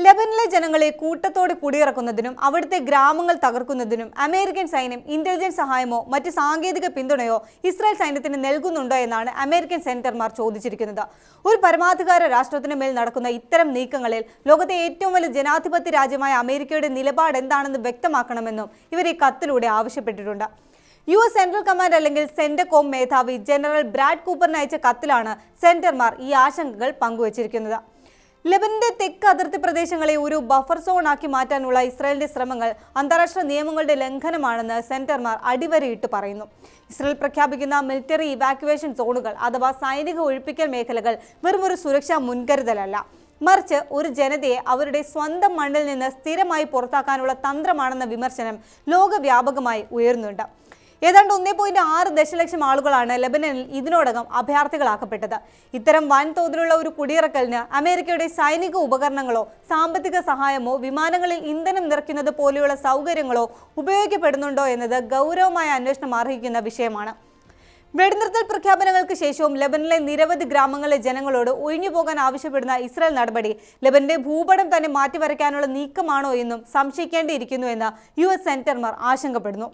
ലെബനനിലെ ജനങ്ങളെ കൂട്ടത്തോടെ കുടിയിറക്കുന്നതിനും അവിടുത്തെ ഗ്രാമങ്ങൾ തകർക്കുന്നതിനും അമേരിക്കൻ സൈന്യം ഇന്റലിജൻസ് സഹായമോ മറ്റ് സാങ്കേതിക പിന്തുണയോ ഇസ്രായേൽ സൈന്യത്തിന് നൽകുന്നുണ്ടോ എന്നാണ് അമേരിക്കൻ സെനറ്റർമാർ ചോദിച്ചിരിക്കുന്നത്. ഒരു പരമാധികാര രാഷ്ട്രത്തിന് മേൽ നടക്കുന്ന ഇത്തരം നീക്കങ്ങളിൽ ലോകത്തെ ഏറ്റവും വലിയ ജനാധിപത്യ രാജ്യമായ അമേരിക്കയുടെ നിലപാട് എന്താണെന്ന് വ്യക്തമാക്കണമെന്നും ഇവർ ഈ കത്തിലൂടെ ആവശ്യപ്പെട്ടിട്ടുണ്ട്. US സെൻട്രൽ കമാൻഡ് അല്ലെങ്കിൽ സെന്റകോം മേധാവി ജനറൽ ബ്രാഡ് കൂപ്പറിന് അയച്ച കത്തിലാണ് സെനറ്റർമാർ ഈ ആശങ്കകൾ പങ്കുവച്ചിരിക്കുന്നത്. ലെബനന്റെ തെക്ക് അതിർത്തി പ്രദേശങ്ങളെ ഒരു ബഫർ സോൺ ആക്കി മാറ്റാനുള്ള ഇസ്രായേലിന്റെ ശ്രമങ്ങൾ അന്താരാഷ്ട്ര നിയമങ്ങളുടെ ലംഘനമാണെന്ന് സെനറ്റർമാർ അടിവരയിട്ട് പറയുന്നു. ഇസ്രായേൽ പ്രഖ്യാപിക്കുന്ന മിലിറ്ററി ഇവാക്യുവേഷൻ സോണുകൾ അഥവാ സൈനിക ഒഴിപ്പിക്കൽ മേഖലകൾ വെറും ഒരു സുരക്ഷാ മുൻകരുതലല്ല, മറിച്ച് ഒരു ജനതയെ അവരുടെ സ്വന്തം മണ്ണിൽ നിന്ന് സ്ഥിരമായി പുറത്താക്കാനുള്ള തന്ത്രമാണെന്ന വിമർശനം ലോകവ്യാപകമായി ഉയർന്നുണ്ട്. ഏതാണ്ട് 1.6 ദശലക്ഷം ആളുകളാണ് ലെബനനിൽ ഇതിനോടകം അഭയാർത്ഥികളാക്കപ്പെട്ടത്. ഇത്തരം വൻതോതിലുള്ള ഒരു കുടിയിറക്കലിന് അമേരിക്കയുടെ സൈനിക ഉപകരണങ്ങളോ സാമ്പത്തിക സഹായമോ വിമാനങ്ങളിൽ ഇന്ധനം നിറയ്ക്കുന്നത് പോലെയുള്ള സൗകര്യങ്ങളോ ഉപയോഗിക്കപ്പെടുന്നുണ്ടോ എന്നത് ഗൗരവമായ അന്വേഷണം അർഹിക്കുന്ന വിഷയമാണ്. വെടിനിർത്തൽ പ്രഖ്യാപനങ്ങൾക്ക് ശേഷവും ലെബനനിലെ നിരവധി ഗ്രാമങ്ങളിലെ ജനങ്ങളോട് ഒഴിഞ്ഞുപോകാൻ ആവശ്യപ്പെടുന്ന ഇസ്രായേൽ നടപടി ലെബനന്റെ ഭൂപടം തന്നെ മാറ്റിവരയ്ക്കാനുള്ള നീക്കമാണോ എന്നും സംശയിക്കേണ്ടിയിരിക്കുന്നു എന്ന് US സെനറ്റർമാർ ആശങ്കപ്പെടുന്നു.